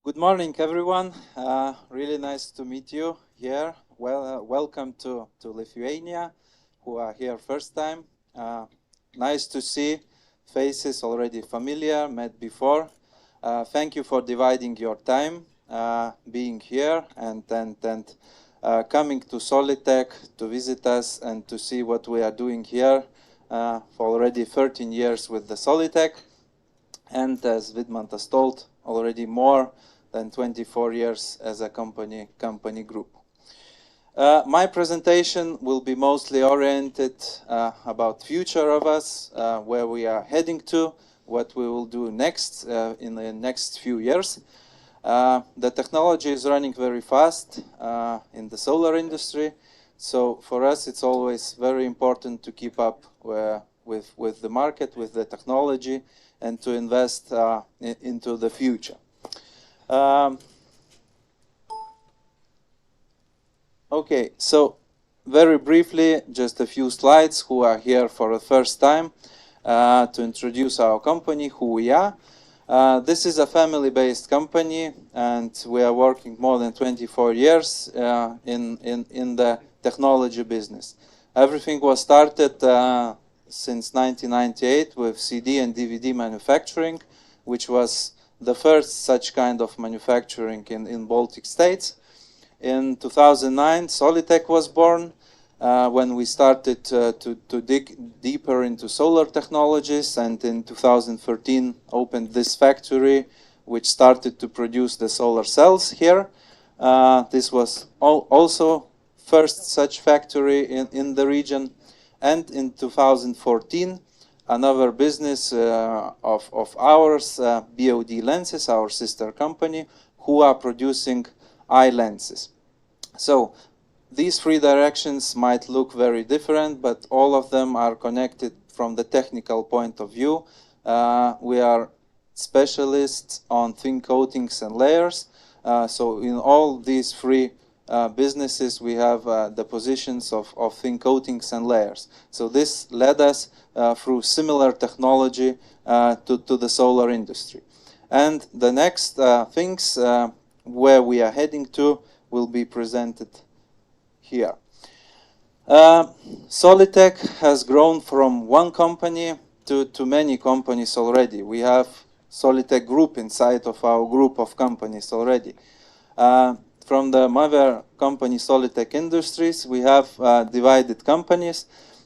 Good morning, everyone. Really nice to meet you here. Welcome to Lithuania, who are here first time. Nice to see faces already familiar, met before. Thank you for dividing your time, being here and coming to SoliTek to visit us and to see what we are doing here for already 13 years with the SoliTek. And as Vidmant has told, already more than 24 years as a company group. My presentation will be mostly oriented about future of us, where we are heading to, what we will do next in the next few years. The technology is running very fast in the solar industry, so for us it's always very important to keep up with the market, with the technology, and to invest into the future. Okay, so very briefly, just a few slides who are here for the first time to introduce our company, who we are. This is a family-based company, and we are working more than 24 years in the technology business. Everything was started since 1998 with CD and DVD manufacturing, which was the first such kind of manufacturing in Baltic states. In 2009, SoliTek was born when we started to dig deeper into solar technologies, and in 2013 opened this factory which started to produce the solar cells here. This was also first such factory in the region. And in 2014, another business of ours, BOD Lenses, our sister company, who are producing eye lenses. So these three directions might look very different, but all of them are connected from the technical point of view. We are specialists on thin coatings and layers. So in all these three businesses, we have the positions of thin coatings and layers. So this led us through similar technology to the solar industry. And the next things where we are heading to will be presented here. SoliTek has grown from one company to many companies already. We have SoliTek Group inside of our group of companies already. From the mother company SoliTek Industries, we have divided companies.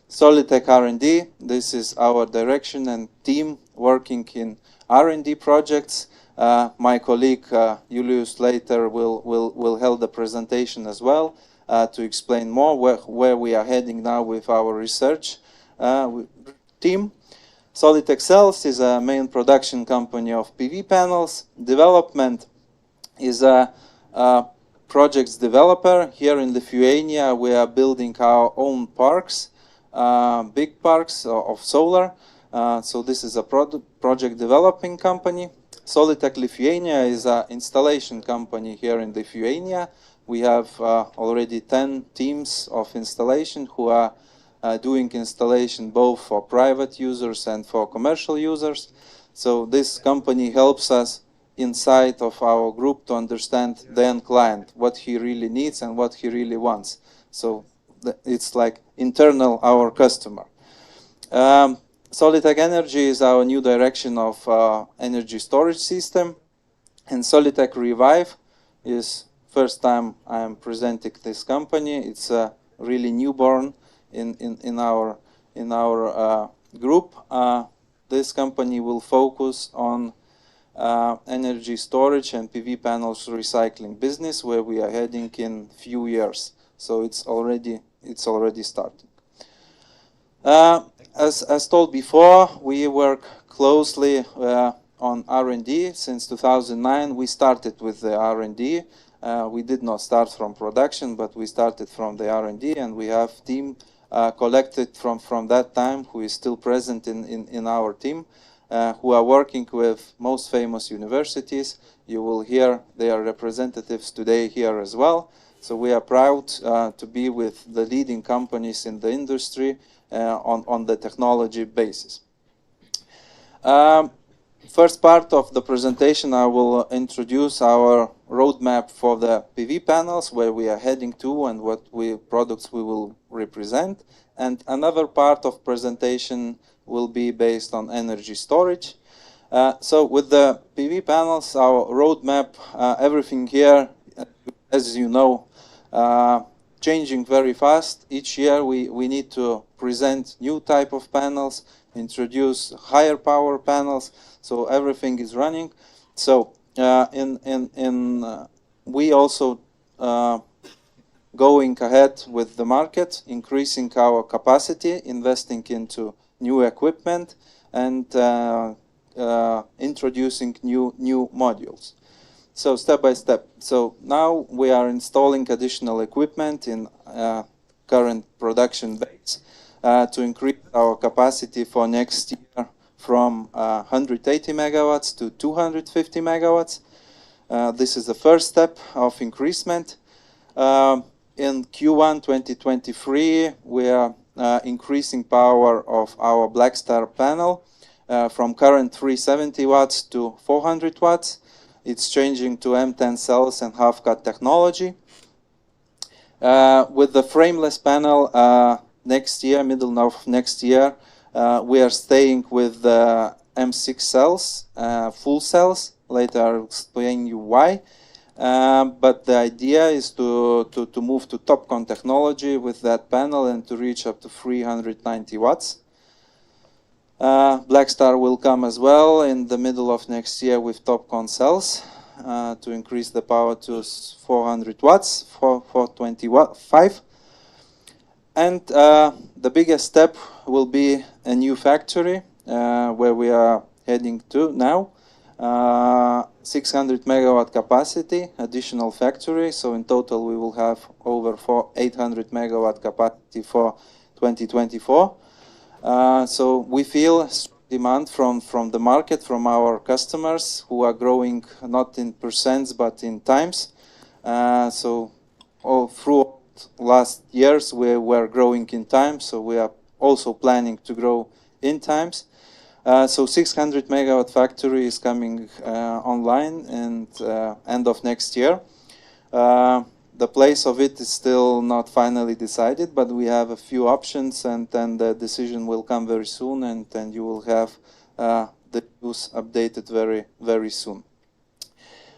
SoliTek R&D, this is our direction and team working in R&D projects. My colleague Julius later will hold the presentation as well to explain more where we are heading now with our research team. SoliTek Cells is a main production company of PV panels. Development is a projects developer. Here in Lithuania, we are building our own parks, big parks of solar. So this is a project developing company. SoliTek Lithuania is an installation company here in Lithuania. We have already 10 teams of installation who are doing installation both for private users and for commercial users. So this company helps us inside of our group to understand the end client, what he really needs and what he really wants. So it's like internal our customer. SoliTek Energy is our new direction of energy storage system, and SoliTek Revive is first time I am presenting this company. It's really newborn in our group. This company will focus on energy storage and PV panels recycling business, where we are heading in few years. So it's already starting. As told before, we work closely on R&D. Since 2009, we started with the R&D. We did not start from production, but we started from the R&D, and we have team collected from that time who is still present in our team, who are working with most famous universities. You will hear their representatives today here as well. So we are proud to be with the leading companies in the industry on the technology basis. first part of the presentation, I will introduce our roadmap for the PV panels, where we are heading to and what products we will represent. And another part of presentation will be based on energy storage. So with the PV panels, our roadmap, everything here, as you know, changing very fast. Each year we need to present new type of panels, introduce higher power panels, so everything is running. So we also going ahead with the market, increasing our capacity, investing into new equipment, and introducing new modules. So step by step. So now we are installing additional equipment in current production base to increase our capacity for next year from 180 megawatts to 250 megawatts. This is the first step of increasement. In Q1 2023, we are increasing power of our Blackstar panel from current 370 watts to 400 watts. It's changing to M10 cells and half-cut technology. With the frameless panel, next year, middle of next year, we are staying with the M6 cells, full cells. Later I'll explain you why. But the idea is to move to TOPCon technology with that panel and to reach up to 390 watts. Blackstar will come as well in the middle of next year with TOPCon cells to increase the power to 400 watts, 425. And the biggest step will be a new factory where we are heading to now. 600 megawatt capacity, additional factory. So in total we will have over 800 megawatt capacity for 2024. So we feel demand from the market, from our customers who are growing not in percents but in times. So all through last years we were growing in times, so we are also planning to grow in times. So 600 megawatt factory is coming online and end of next year. The place of it is still not finally decided, but we have a few options, and then the decision will come very soon, and then you will have the news updated very soon.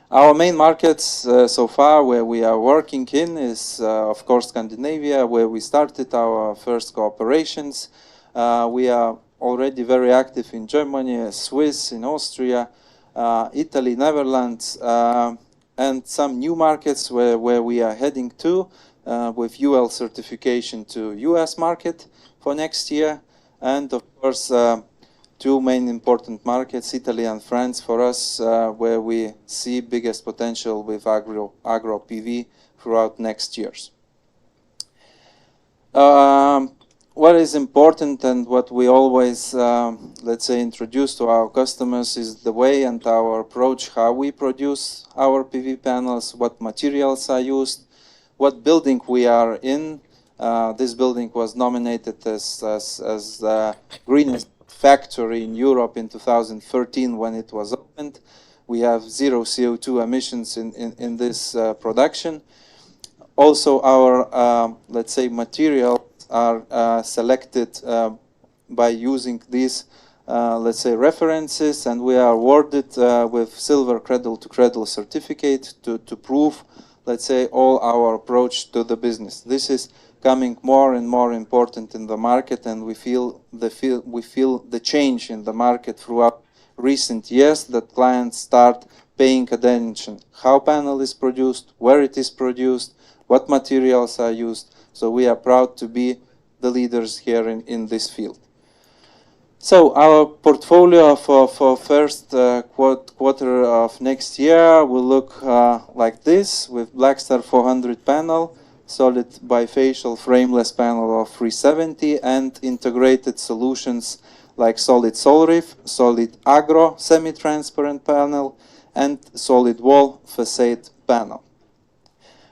Our main markets so far where we are working in is, of course, Scandinavia, where we started our first cooperations. We are already very active in Germany, Swiss, in Austria, Italy, Netherlands, and some new markets where we are heading to with UL certification to US market for next year. And of course, two main important markets, Italy and France for us, where we see biggest potential with Aggro Pv throughout next years. What is important and what we always, let's say, introduce to our customers is the way and our approach, how we produce our PV panels, what materials are used, what building we are in. This building was nominated as the greenest factory in Europe in 2013 when it was opened. We have 0 CO2 emissions in this production. Also, our, let's say, material are selected by using these, let's say, references, and we are awarded with silver cradle-to-cradle certificate to prove, let's say, all our approach to the business. This is coming more and more important in the market, and we feel the change in the market throughout recent years, that clients start paying attention how panel is produced, where it is produced, what materials are used. So we are proud to be the leaders here in this field. So our portfolio for first quarter of next year will look like this, with Blackstar 400 panel, solid bifacial frameless panel of 370, and integrated solutions like solid SolReef, solid Aggro semi-transparent panel, and solid wall facade panel.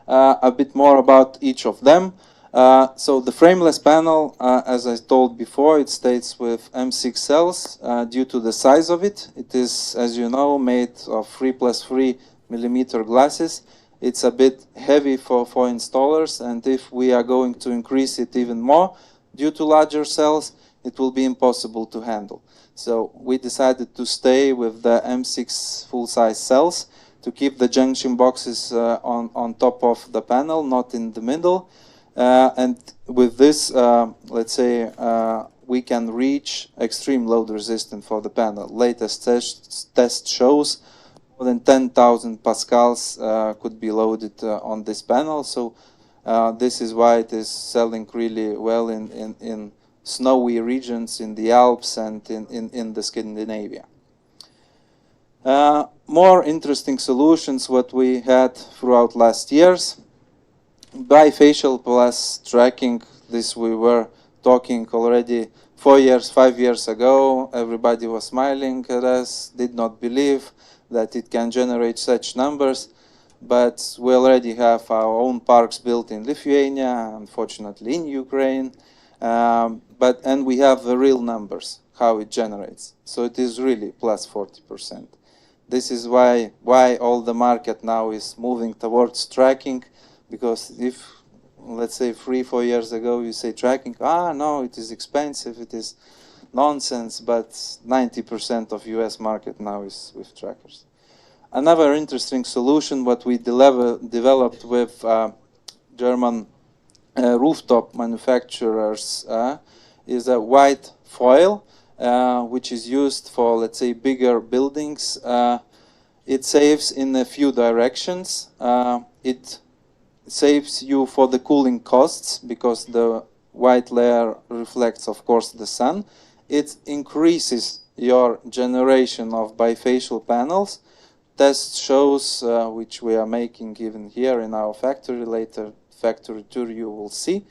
A bit more about each of them. So the frameless panel, as I told before, it stays with M6 cells due to the size of it. It is, as you know, made of 3+3 millimeter glasses. It's a bit heavy for installers, and if we are going to increase it even more due to larger cells, it will be impossible to handle. So we decided to stay with the M6 full-size cells to keep the junction boxes on top of the panel, not in the middle. And with this, let's say, we can reach extreme load resistance for the panel. Latest test shows more than 10,000 pascals could be loaded on this panel. So this is why it is selling really well in snowy regions, in the Alps and in the Scandinavia. More interesting solutions what we had throughout last years. Bifacial plus tracking, this we were talking already 4 years, 5 years ago. Everybody was smiling at us, did not believe that it can generate such numbers. But we already have our own parks built in Lithuania, unfortunately in Ukraine. And we have the real numbers, how it generates. So it is really plus 40%. This is why all the market now is moving towards tracking. Because if, let's say, 3-4 years ago you say tracking, no, it is expensive, it is nonsense, but 90% of US market now is with trackers. Another interesting solution what we developed with German rooftop manufacturers is a white foil, which is used for, let's say, bigger buildings. It saves in a few directions. It saves you for the cooling costs because the white layer reflects, of course, the sun. It increases your generation of bifacial panels. Test shows, which we are making even here in our factory, later factory tour you will see.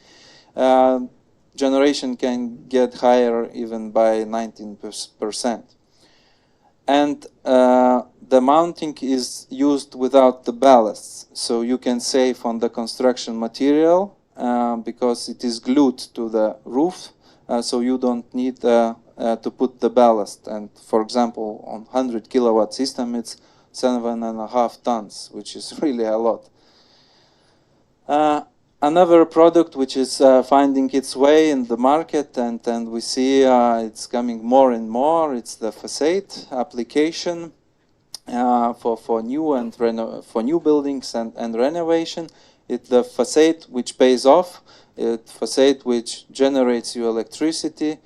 Generation can get higher even by 19%. And the mounting is used without the ballasts, so you can save on the construction material because it is glued to the roof, so you don't need to put the ballast. And for example, on 100 kilowatt system, it's 7.5 tons, which is really a lot. Another product which is finding its way in the market, and we see it's coming more and more, it's the facade application for new buildings and renovation. It's the facade which pays off, it's facade which generates you electricity.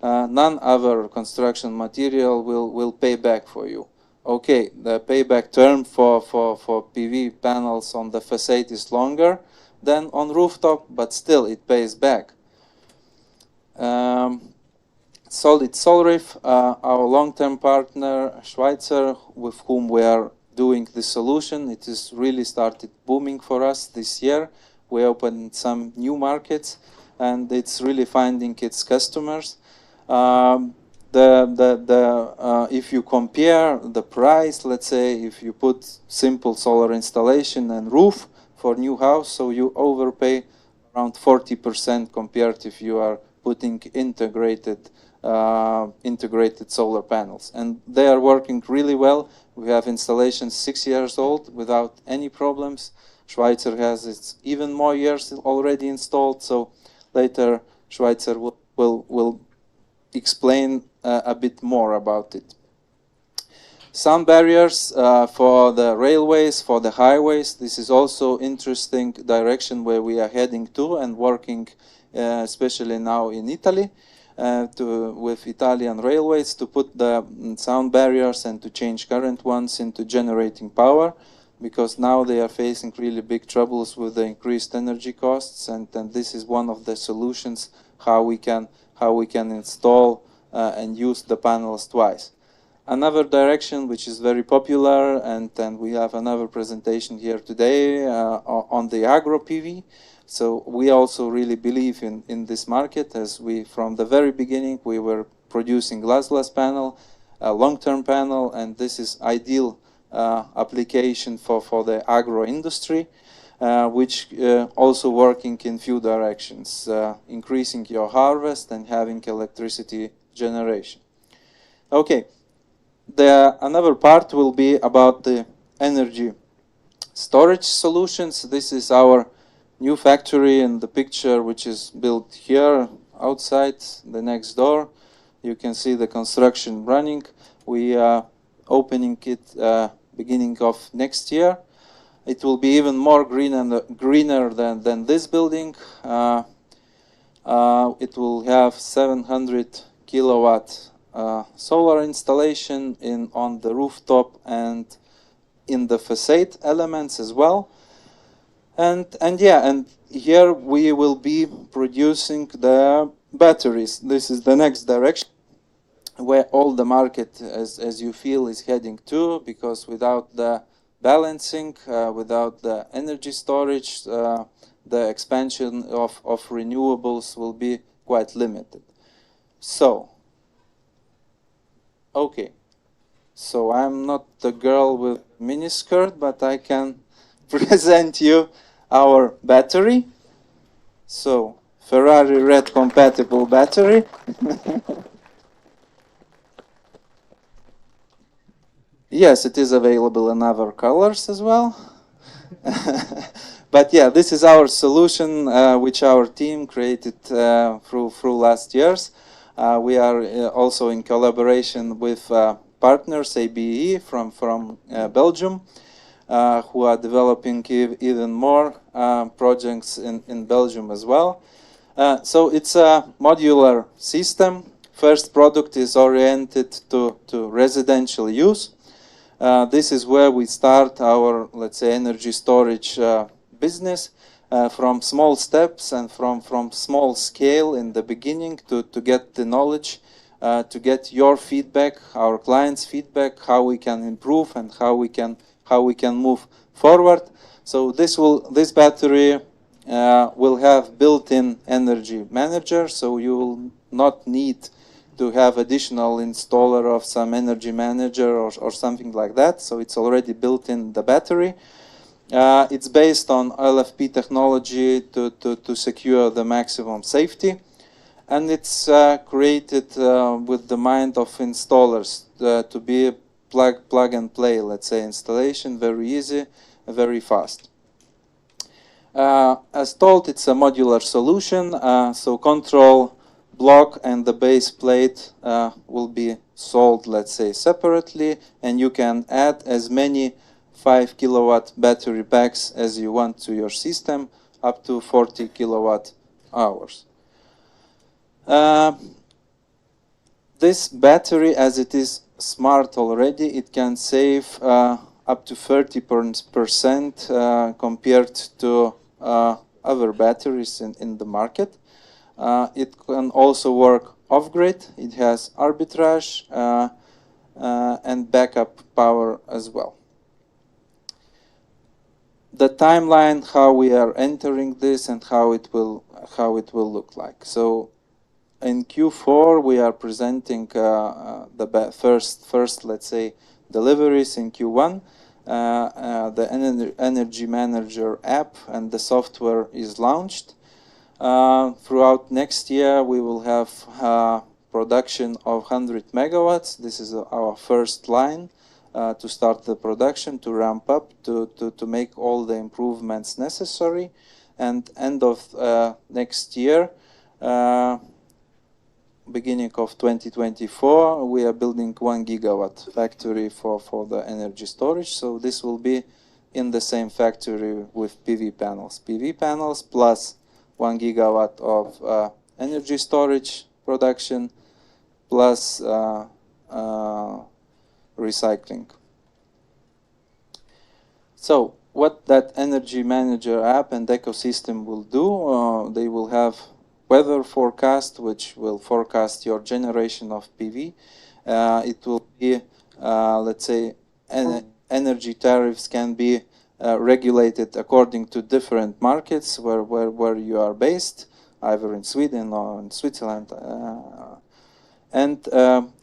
None other construction material will pay back for you. Okay, the payback term for PV panels on the facade is longer than on rooftop, but still it pays back. SolidRIF, our long-term partner, Schweizer, with whom we are doing this solution, it has really started booming for us this year. We opened some new markets, and it's really finding its customers. If you compare the price, let's say, if you put simple solar installation and roof for new house, so you overpay around 40% compared if you are putting integrated solar panels. And they are working really well. We have installations 6 years old without any problems. Schweizer has its even more years already installed, so later Schweizer will explain a bit more about it. Sound barriers for the railways, for the highways. This is also interesting direction where we are heading to and working, especially now in Italy, with Italian railways to put the sound barriers and to change current ones into generating power, because now they are facing really big troubles with the increased energy costs, and this is one of the solutions how we can install and use the panels twice. Another direction which is very popular, and we have another presentation here today on the Aggro Pv. So we also really believe in this market, as we, from the very beginning, we were producing glassless panel, a long-term panel, and this is ideal application for the agro industry. which also working in few directions, increasing your harvest and having electricity generation. Okay, another part will be about the energy storage solutions. This is our new factory in the picture, which is built here outside the next door. You can see the construction running. We are opening it beginning of next year. It will be even more greener than this building. It will have 700 kilowatt solar installation on the rooftop and in the facade elements as well. And here we will be producing the batteries. This is the next direction where all the market, as you feel, is heading to, because without the balancing, without the energy storage, the expansion of renewables will be quite limited. So, okay. So I'm not the girl with miniskirt, but I can present you our battery. So, Ferrari red compatible battery. Yes, it is available in other colors as well. But yeah, this is our solution, which our team created through last years. We are also in collaboration with partners, ABE from Belgium, who are developing even more projects in Belgium as well. So it's a modular system. First product is oriented to residential use. This is where we start our, let's say, energy storage business from small steps and from small scale in the beginning to get the knowledge, to get your feedback, our clients' feedback, how we can improve and how we can move forward. So this battery will have built-in energy manager, so you will not need to have additional installer of some energy manager or something like that. So it's already built in the battery. It's based on LFP technology to secure the maximum safety. And it's created with the mind of installers to be plug and play, let's say, installation, very easy, very fast. As told, it's a modular solution, so control block and the base plate will be sold, let's say, separately, and you can add as many 5 kilowatt battery packs as you want to your system, up to 40 kilowatt hours. This battery, as it is smart already, it can save up to 30% compared to other batteries in the market. It can also work off-grid. It has arbitrage and backup power as well. The timeline, how we are entering this and how it will look like. So in Q4 we are presenting the first, let's say, deliveries in Q1. The Energy Manager app and the software is launched. Throughout next year, we will have production of 100 megawatts. This is our first line to start the production, to ramp up, to make all the improvements necessary. And end of next year, beginning of 2024, we are building 1 gigawatt factory for the energy storage. So this will be in the same factory with PV panels. PV panels plus 1 gigawatt of energy storage production plus recycling. So what that Energy Manager app and ecosystem will do, they will have weather forecast, which will forecast your generation of PV. It will be, let's say, energy tariffs can be regulated according to different markets where you are based, either in Sweden or in Switzerland, and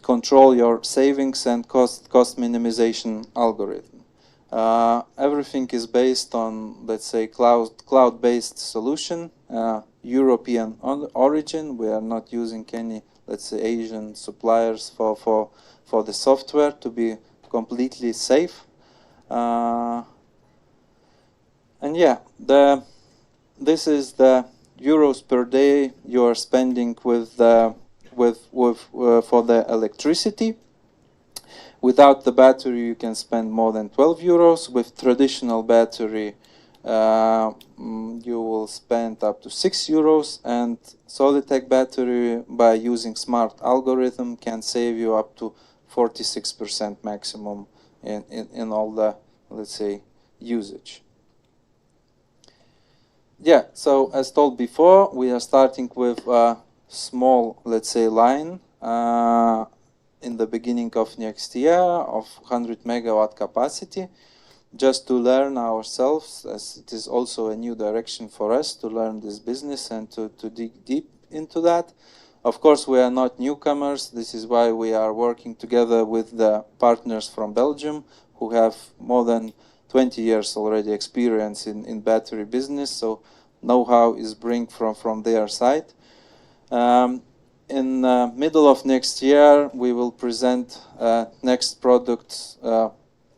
control your savings and cost minimization algorithm. Everything is based on, let's say, cloud-based solution, European origin. We are not using any, let's say, Asian suppliers for the software to be completely safe. And yeah, this is the euros per day you are spending with for the electricity. Without the battery, you can spend more than 12 euros. With traditional battery, you will spend up to 6 euros. And SoliTek battery, by using smart algorithm, can save you up to 46% maximum in all the, let's say, usage. Yeah, so as told before, we are starting with a small, let's say, line in the beginning of next year of 100 megawatt capacity, just to learn ourselves, as it is also a new direction for us to learn this business and to dig deep into that. Of course, we are not newcomers. This is why we are working together with the partners from Belgium who have more than 20 years already experience in battery business, so know-how is bring from their side. In the middle of next year, we will present next products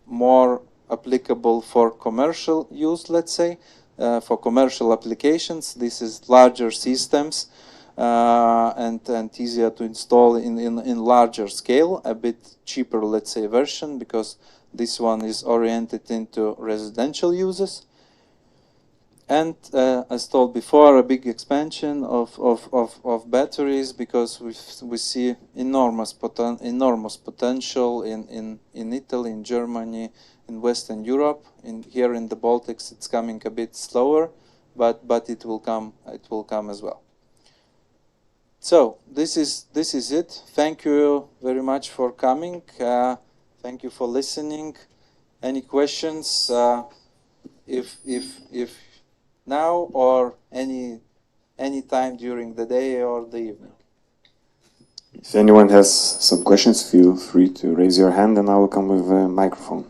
more applicable for commercial use, let's say, for commercial applications. This is larger systems and easier to install in larger scale, a bit cheaper, let's say, version, because this one is oriented into residential uses. And as told before, a big expansion of batteries, because we see enormous potential in Italy, in Germany, in Western Europe. Here in the Baltics, it's coming a bit slower, but it will come as well. So this is it. Thank you very much for coming. Thank you for listening. Any questions? If now or any time during the day or the evening. If anyone has some questions, feel free to raise your hand and I will come with a microphone.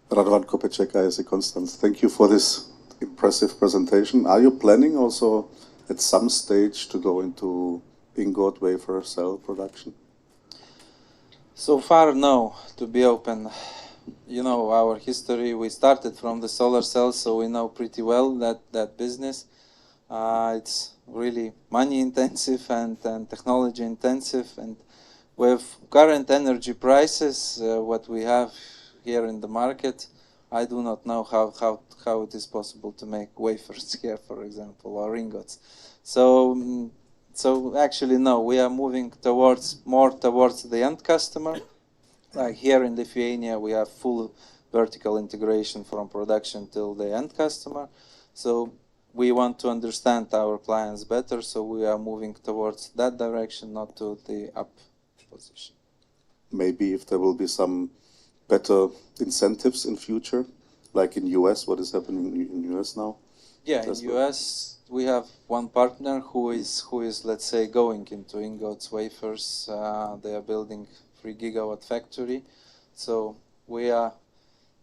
Radovan Kopeček, ISA Konstanz. Thank you for this impressive presentation. Are you planning also at some stage to go into ingot wafer cell production? So far, no, to be open. You know our history. We started from the solar cells, so we know pretty well that business. It's really money intensive and technology intensive, and with current energy prices, what we have here in the market, I do not know how it is possible to make wafers here, for example, or ingots. So actually, no, we are moving more towards the end customer. Like here in Lithuania, we have full vertical integration from production till the end customer. So we want to understand our clients better, so we are moving towards that direction, not to the up position. Maybe if there will be some better incentives in future, like in US, what is happening in US now? Yeah, in US we have one partner who is let's say going into ingots, wafers. They are building 3 gigawatt factory, so we are,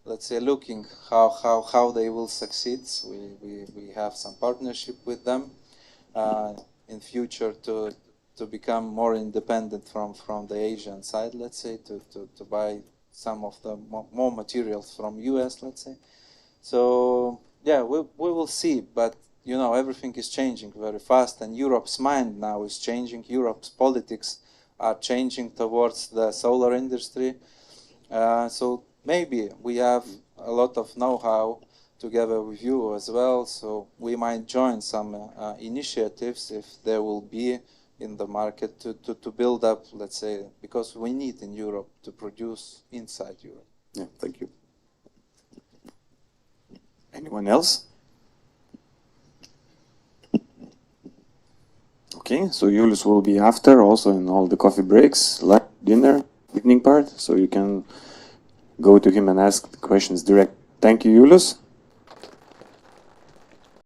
let's say, looking how they will succeed. So we have some partnership with them in future to become more independent from the Asian side, let's say, to buy some of the more materials from US, let's say. So yeah, we will see, but you know, everything is changing very fast, and Europe's mind now is changing. Europe's politics are changing towards the solar industry. So maybe we have a lot of know-how together with you as well, so we might join some initiatives if there will be in the market to build up, let's say, because we need in Europe to produce inside Europe. Yeah, thank you. Anyone else? Okay, so Julius will be after, also in all the coffee breaks, lunch, dinner, evening part, so you can go to him and ask the questions direct. Thank you, Julius.